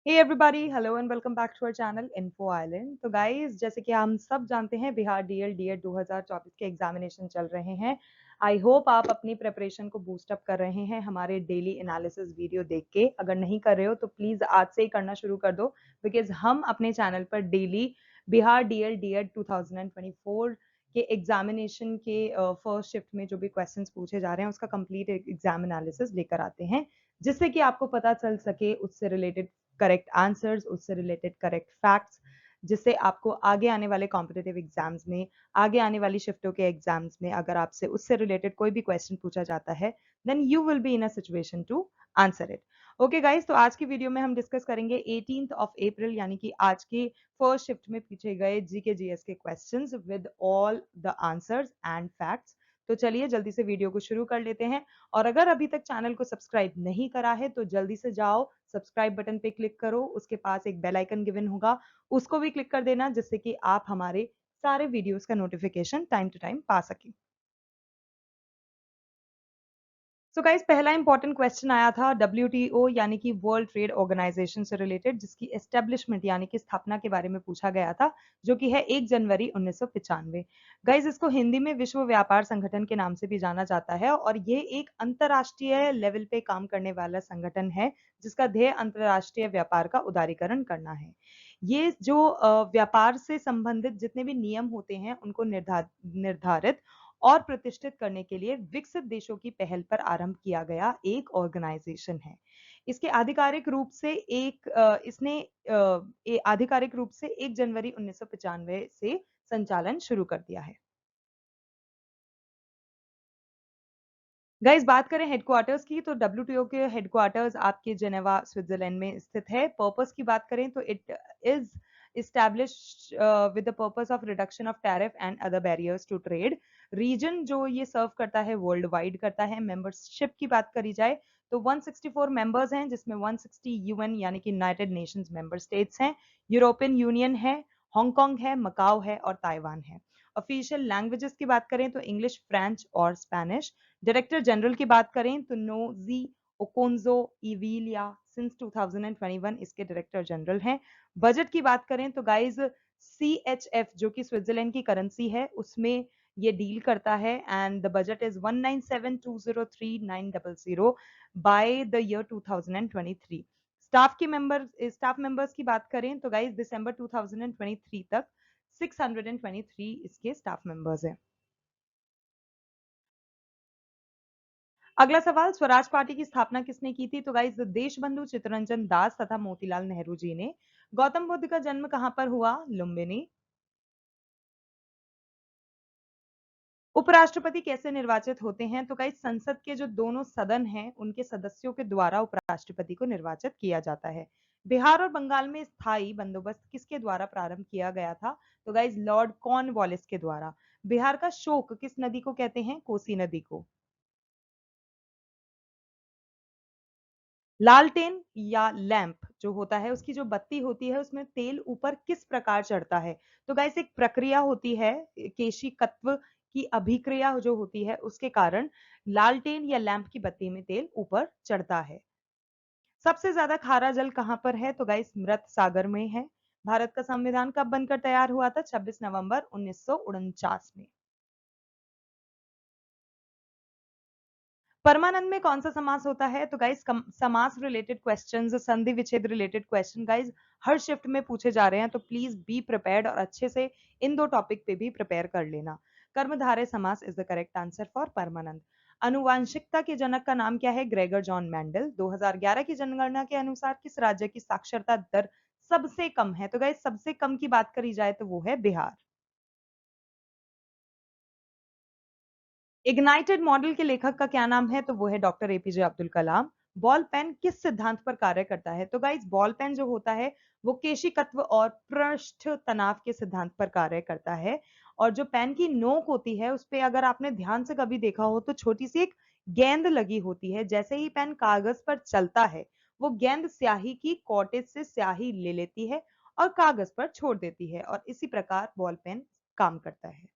Hey everybody, hello and welcome back to our channel Info Island. तो guys, जैसे कि हम सब जानते हैं, बिहार डीएल डीएड 2024 के एग्जामिनेशन चल रहे हैं। आई होप आप अपनी प्रिपरेशन को बूस्ट अप कर रहे हैं हमारे डेली एनालिसिस वीडियो देख के। अगर नहीं कर रहे हो तो प्लीज आज से ही करना शुरू कर दो, बिकॉज हम अपने चैनल पर डेली बिहार डीएल डीएड 2024 के एग्जामिनेशन के फर्स्ट शिफ्ट में जो भी क्वेश्चंस पूछे जा रहे हैं उसका कंप्लीट एग्जाम एनालिसिस लेकर आते हैं, जिससे कि आपको पता चल सके उससे रिलेटेड करेक्ट आंसर्स, उससे रिलेटेड करेक्ट फैक्ट्स, जिससे आपको आगे आने वाले कॉम्पिटिटिव एग्जाम्स में, आगे आने वाली शिफ्टों के एग्जाम्स में अगर आपसे उससे रिलेटेड कोई भी क्वेश्चन पूछा जाता है, then you will be in a situation to answer it. Okay guys, तो आज की वीडियो में हम डिस्कस करेंगे 18th ऑफ अप्रैल यानी कि आज की फर्स्ट शिफ्ट में पूछे गए जीके जीएस के questions with all the answers and facts. तो चलिए जल्दी से वीडियो को शुरू कर लेते हैं। और अगर अभी तक चैनल को सब्सक्राइब नहीं करा है तो जल्दी से जाओ, सब्सक्राइब बटन पे क्लिक करो, उसके पास एक बेल आइकन गिवन होगा, उसको भी क्लिक कर देना, जिससे कि आप हमारे सारे वीडियोस का नोटिफिकेशन टाइम टू टाइम पा सकें। सो गाइस, पहला इंपॉर्टेंट क्वेश्चन आया था डब्ल्यूटीओ यानी कि वर्ल्ड ट्रेड ऑर्गेनाइजेशन से रिलेटेड, जिसकी एस्टेब्लिशमेंट यानी कि स्थापना के बारे में पूछा गया था, जो कि है 1 जनवरी 1995। गाइस, इसको हिंदी में विश्व व्यापार संगठन के नाम से भी जाना जाता है और ये एक अंतरराष्ट्रीय लेवल पे काम करने वाला संगठन है, जिसका ध्येय अंतरराष्ट्रीय व्यापार का उदारीकरण करना है। ये जो व्यापार से संबंधित जितने भी नियम होते हैं उनको निर्धारित और प्रतिष्ठित करने के लिए विकसित देशों की पहल पर आरंभ किया गया एक ऑर्गेनाइजेशन है। इसके आधिकारिक रूप से इसने आधिकारिक रूप से 1 जनवरी 1995 से संचालन शुरू कर दिया है। गाइस, बात करें हेडक्वार्टर्स की, तो डब्ल्यूटीओ के हेडक्वार्टर्स आपके जेनेवा स्विट्जरलैंड में स्थित है। पर्पस की बात करें तो it is established with the purpose of reduction of tariff and other barriers to trade। Reason जो ये सर्व करता है वर्ल्ड वाइड करता है। मेंबरशिप की बात करी जाए तो 164 मेंबर्स हैं, जिसमें 160 यूएन यानी कि यूनाइटेड नेशंस मेंबर स्टेट्स हैं, यूरोपियन यूनियन है, हांगकांग है, मकाओ है और ताइवान है। ऑफिशियल लैंग्वेजेस की बात करें तो इंग्लिश, फ्रेंच और स्पेनिश। डायरेक्टर जनरल की बात करें तो नोजी ओकोन्जो इविलिया सिंस 2021 इसके डायरेक्टर जनरल हैं। बजट की बात करें तो गाइज CHF जो कि स्विट्जरलैंड की करेंसी है उसमें ये डील करता है, and the budget is 197203900 by the year 2023। Staff members की बात करें तो गाइज दिसंबर 2023 तक 623 इसके स्टाफ मेंबर्स हैं। अगला सवाल, स्वराज पार्टी की स्थापना किसने की थी? तो गाइस, देशबंधु चित्तरंजन दास तथा मोतीलाल नेहरू जी ने। गौतम बुद्ध का जन्म कहां पर हुआ? लुम्बिनी। उपराष्ट्रपति कैसे निर्वाचित होते हैं? तो गाइस, संसद के जो दोनों सदन हैं उनके सदस्यों के द्वारा उपराष्ट्रपति को निर्वाचित किया जाता है। बिहार और बंगाल में स्थायी बंदोबस्त किसके द्वारा प्रारंभ किया गया था? तो गाइस, लॉर्ड कॉर्नवालिस के द्वारा। बिहार का शोक किस नदी को कहते हैं? कोसी नदी को। लालटेन या लैंप जो होता है उसकी जो बत्ती होती है उसमें तेल ऊपर किस प्रकार चढ़ता है? तो गाइस, एक प्रक्रिया होती है, केशिकत्व की अभिक्रिया जो होती है उसके कारण लालटेन या लैंप की बत्ती में तेल ऊपर चढ़ता है। सबसे ज्यादा खारा जल कहां पर है? तो गाइस, मृत सागर में है। भारत का संविधान कब बनकर तैयार हुआ था? 26 नवंबर 1949 में। परमानंद में कौन सा समास होता है? तो गाइस, समास रिलेटेड क्वेश्चंस, संधि विच्छेद रिलेटेड क्वेश्चन गाइस हर शिफ्ट में पूछे जा रहे हैं, तो प्लीज बी प्रिपेयर्ड और अच्छे से इन दो टॉपिक पे भी प्रिपेयर कर लेना। कर्मधारय समास is the correct answer for परमानंद। अनुवांशिकता के जनक का नाम क्या है? Gregor John Mendel. 2011 की जनगणना के अनुसार किस राज्य की साक्षरता दर सबसे कम है? तो गाइस, सबसे कम की बात करी जाए तो वो है बिहार। इग्नाइटेड मॉडल के लेखक का क्या नाम है? तो वो है doctor APJ Abdul Kalam. Ball pen किस सिद्धांत पर कार्य करता है? तो गाइस, बॉल पेन जो होता है वो केशिकत्व और पृष्ठ तनाव के सिद्धांत पर कार्य करता है। और जो पेन की नोक होती है उस पे अगर आपने ध्यान से कभी देखा हो तो छोटी सी एक गेंद लगी होती है। जैसे ही पेन कागज पर चलता है वो गेंद स्याही की कॉटेज से स्याही ले लेती है और कागज पर छोड़ देती है, और इसी प्रकार बॉल पेन काम करता है।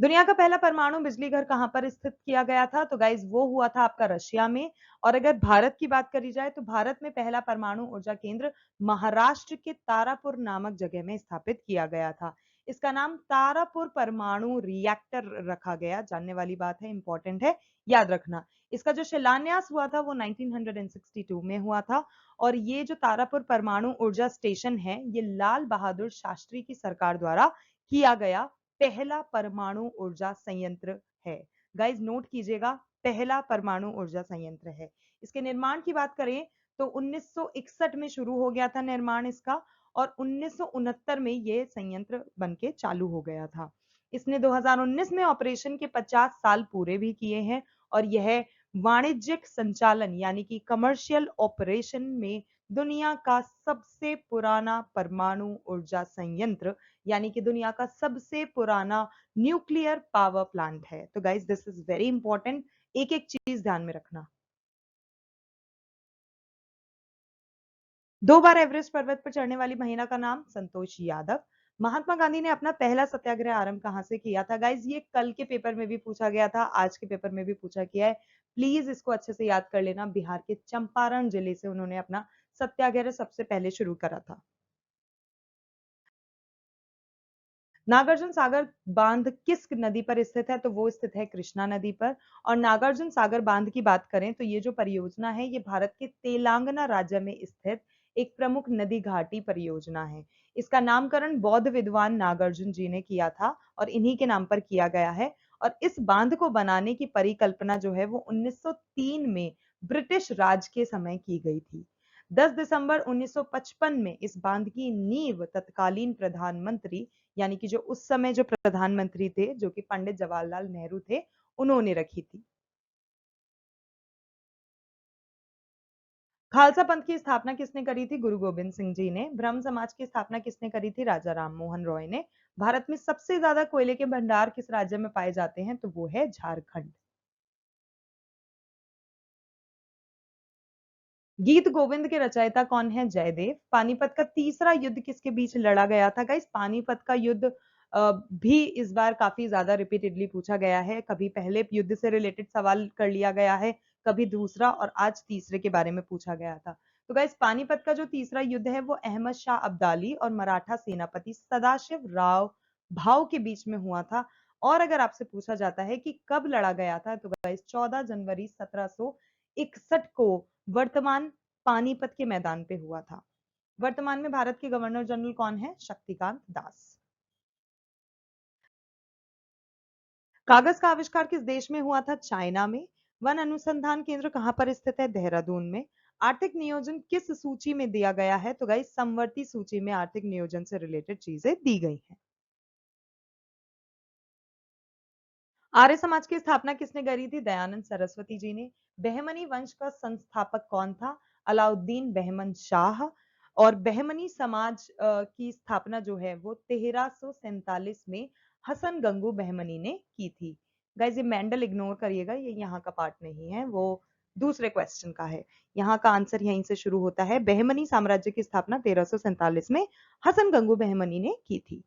दुनिया का पहला परमाणु बिजली घर कहाँ पर स्थित किया गया था? तो गाइस वो हुआ था आपका रशिया में। और अगर भारत की बात करी जाए तो भारत में पहला परमाणु ऊर्जा केंद्र महाराष्ट्र के तारापुर नामक जगह में स्थापित किया गया था। इसका नाम तारापुर परमाणु रिएक्टर रखा गया। जानने वाली बात है, इंपॉर्टेंट है, याद रखना। इसका जो शिलान्यास हुआ था वो 1962 में हुआ था। और ये जो तारापुर परमाणु ऊर्जा स्टेशन है, ये लाल बहादुर शास्त्री की सरकार द्वारा किया गया पहला परमाणु ऊर्जा संयंत्र है। गाइस नोट कीजिएगा, पहला परमाणु ऊर्जा संयंत्र है। इसके निर्माण की बात करें तो 1961 में शुरू हो गया था निर्माण इसका, और 1969 में यह संयंत्र बनके चालू हो गया था। इसने 2019 में ऑपरेशन के 50 साल पूरे भी किए हैं। और यह वाणिज्यिक संचालन यानी कि कमर्शियल ऑपरेशन में दुनिया का सबसे पुराना परमाणु ऊर्जा संयंत्र यानी कि दुनिया का सबसे पुराना न्यूक्लियर पावर प्लांट है। तो guys this is very important, एक एक चीज ध्यान में रखना। 2 बार एवरेस्ट पर्वत पर चढ़ने वाली महिला का नाम संतोष यादव। महात्मा गांधी ने अपना पहला सत्याग्रह आरंभ कहां से किया था? गाइस ये कल के पेपर में भी पूछा गया था, आज के पेपर में भी पूछा गया है। प्लीज इसको अच्छे से याद कर लेना। बिहार के चंपारण जिले से उन्होंने अपना सत्याग्रह सबसे पहले शुरू करा था। नागार्जुन सागर बांध किस नदी पर स्थित है? तो वो स्थित है कृष्णा नदी पर। और नागार्जुन सागर बांध की बात करें तो ये जो परियोजना है ये भारत के तेलंगाना राज्य में स्थित एक प्रमुख नदी घाटी परियोजना है। इसका नामकरण बौद्ध विद्वान नागार्जुन जी ने किया था और इन्हीं के नाम पर किया गया है। और इस बांध को बनाने की परिकल्पना जो है वो 1903 में ब्रिटिश राज के समय की गई थी। 10 दिसंबर 1955 में इस बांध की नींव तत्कालीन प्रधानमंत्री यानी कि जो उस समय जो प्रधानमंत्री थे जो कि पंडित जवाहरलाल नेहरू थे, उन्होंने रखी थी। खालसा पंथ की स्थापना किसने करी थी? गुरु गोविंद सिंह जी ने। ब्रह्म समाज की स्थापना किसने करी थी? राजा राम मोहन रॉय ने। भारत में सबसे ज्यादा कोयले के भंडार किस राज्य में पाए जाते हैं? तो वो है झारखंड। गीत गोविंद के रचयिता कौन है? जयदेव। पानीपत का तीसरा युद्ध किसके बीच लड़ा गया था? गाइस पानीपत का युद्ध भी इस बार काफी ज्यादा रिपीटेडली पूछा गया है। कभी पहले युद्ध से रिलेटेड सवाल कर लिया गया है, कभी दूसरा, और आज तीसरे के बारे में पूछा गया था। तो गाइस पानीपत का जो तीसरा युद्ध है वो अहमद शाह अब्दाली और मराठा सेनापति सदाशिव राव भाऊ के बीच में हुआ था। और अगर आपसे पूछा जाता है कि कब लड़ा गया था तो गाइस 14 जनवरी 1761 को वर्तमान पानीपत के मैदान पे हुआ था। वर्तमान में भारत के गवर्नर जनरल कौन है? शक्तिकांत दास। कागज का आविष्कार किस देश में हुआ था? चाइना में। वन अनुसंधान केंद्र कहां पर स्थित है? देहरादून में। आर्थिक नियोजन किस सूची में दिया गया है? तो गाइस समवर्ती सूची में आर्थिक नियोजन से रिलेटेड चीजें दी गई हैं। आर्य समाज की स्थापना किसने करी थी? दयानंद सरस्वती जी ने। बहमनी वंश का संस्थापक कौन था? अलाउद्दीन बहमन शाह। और बहमनी समाज की स्थापना जो है वो 1347 में हसन गंगू बहमनी ने की थी। गाइस ये मेंडल इग्नोर करिएगा, ये यहाँ का पार्ट नहीं है, वो दूसरे क्वेश्चन का है। यहाँ का आंसर यहीं से शुरू होता है। बहमनी साम्राज्य की स्थापना 1347 में हसन गंगू बहमनी ने की थी।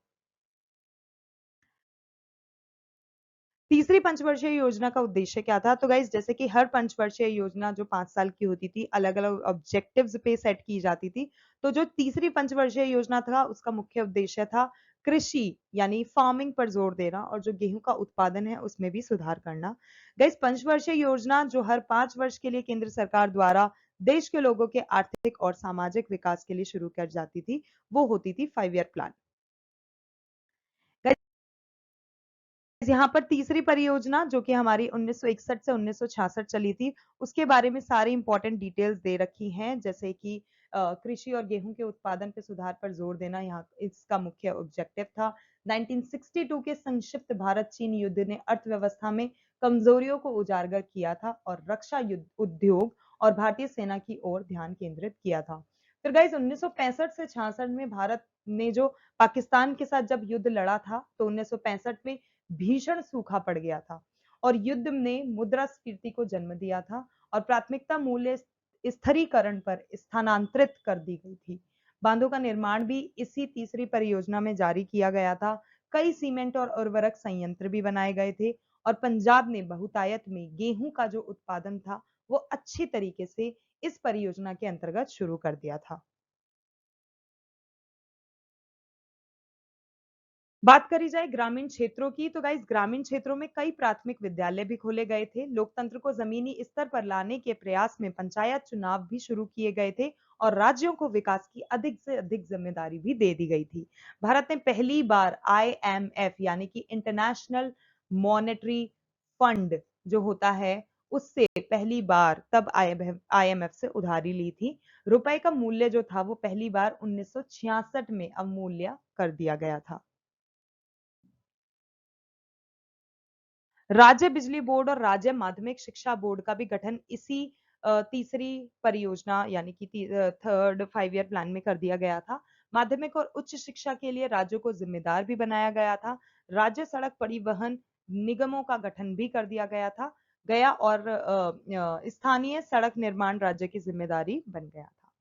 तीसरी पंचवर्षीय योजना का उद्देश्य क्या था? तो गाइस जैसे कि हर पंचवर्षीय योजना जो 5 साल की होती थी अलग अलग ऑब्जेक्टिव्स पे सेट की जाती थी। तो जो तीसरी पंचवर्षीय योजना था उसका मुख्य उद्देश्य था कृषि यानी फार्मिंग पर जोर देना और जो गेहूं का उत्पादन है उसमें भी सुधार करना। गाइस पंचवर्षीय योजना जो हर 5 वर्ष के लिए केंद्र सरकार द्वारा देश के लोगों के आर्थिक और सामाजिक विकास के लिए शुरू कर जाती थी, वो होती थी 5 ईयर प्लान। यहाँ पर तीसरी परियोजना जो कि हमारी 1961 से 1966 चली थी, उसके बारे में सारी इंपॉर्टेंट डिटेल्स दे रखी हैं, जैसे कि कृषि और गेहूं के उत्पादन पे सुधार पर जोर देना यहाँ इसका मुख्य ऑब्जेक्टिव था। 1962 के संक्षिप्त भारत चीन युद्ध ने अर्थव्यवस्था में कमजोरियों को उजागर किया था और रक्षा युद्ध उद्योग और भारतीय सेना की ओर ध्यान केंद्रित किया था। फिर गाइस 1965 से 66 में भारत ने जो पाकिस्तान के साथ जब युद्ध लड़ा था तो 1965 में भीषण सूखा पड़ गया था और युद्ध ने मुद्रास्फीति को जन्म दिया था और प्राथमिकता मूल्य स्थिरीकरण पर स्थानांतरित कर दी गई थी। बांधों का निर्माण भी इसी तीसरी परियोजना में जारी किया गया था। कई सीमेंट और उर्वरक संयंत्र भी बनाए गए थे और पंजाब ने बहुतायत में गेहूं का जो उत्पादन था वो अच्छी तरीके से इस परियोजना के अंतर्गत शुरू कर दिया था। बात करी जाए ग्रामीण क्षेत्रों की तो गाइस ग्रामीण क्षेत्रों में कई प्राथमिक विद्यालय भी खोले गए थे। लोकतंत्र को जमीनी स्तर पर लाने के प्रयास में पंचायत चुनाव भी शुरू किए गए थे और राज्यों को विकास की अधिक से अधिक जिम्मेदारी भी दे दी गई थी। भारत ने पहली बार आईएमएफ यानी कि इंटरनेशनल मॉनेटरी फंड जो होता है उससे पहली बार तब आईएमएफ से उधारी ली थी। रुपए का मूल्य जो था वो पहली बार 1966 में अवमूल्य कर दिया गया था। राज्य बिजली बोर्ड और राज्य माध्यमिक शिक्षा बोर्ड का भी गठन इसी तीसरी परियोजना यानी कि थर्ड 5 ईयर प्लान में कर दिया गया था। माध्यमिक और उच्च शिक्षा के लिए राज्यों को जिम्मेदार भी बनाया गया था। राज्य सड़क परिवहन निगमों का गठन भी कर दिया गया और स्थानीय सड़क निर्माण राज्य की जिम्मेदारी बन गया था।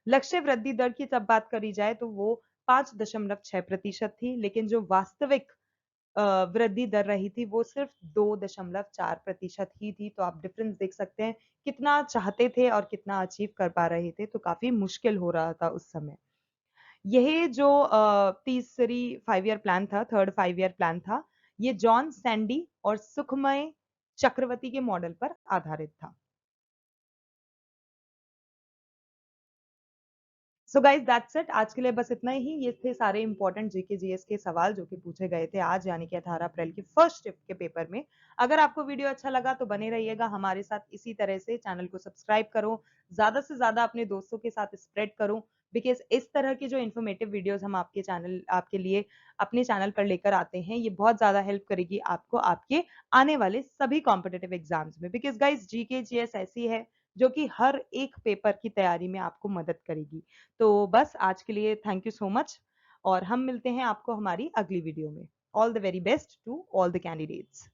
लक्ष्य वृद्धि दर की जब बात करी जाए तो वो 5.6% थी, लेकिन जो वास्तविक वृद्धि दर रही थी वो सिर्फ 2.4% ही थी। तो आप डिफरेंस देख सकते हैं कितना चाहते थे और कितना अचीव कर पा रहे थे, तो काफी मुश्किल हो रहा था उस समय। यही जो तीसरी 5 ईयर प्लान था, थर्ड 5 ईयर प्लान था, ये जॉन सैंडी और सुखमय चक्रवर्ती के मॉडल पर आधारित था। सो गाइज दैट्स इट, आज के लिए बस इतना ही। ये थे सारे इंपॉर्टेंट जीके जीएस के सवाल जो कि पूछे गए थे आज यानी कि 18 अप्रैल के फर्स्ट शिफ्ट के पेपर में। अगर आपको वीडियो अच्छा लगा तो बने रहिएगा हमारे साथ इसी तरह से। चैनल को सब्सक्राइब करो, ज्यादा से ज्यादा अपने दोस्तों के साथ स्प्रेड करो, बिकॉज इस तरह की जो इन्फॉर्मेटिव वीडियोस हम आपके लिए अपने चैनल पर लेकर आते हैं, ये बहुत ज्यादा हेल्प करेगी आपको आपके आने वाले सभी कॉम्पिटेटिव एग्जाम्स में। बिकॉज गाइज जीके जीएस ऐसी है जो कि हर एक पेपर की तैयारी में आपको मदद करेगी। तो बस आज के लिए थैंक यू सो मच और हम मिलते हैं आपको हमारी अगली वीडियो में। All the very best to all the candidates.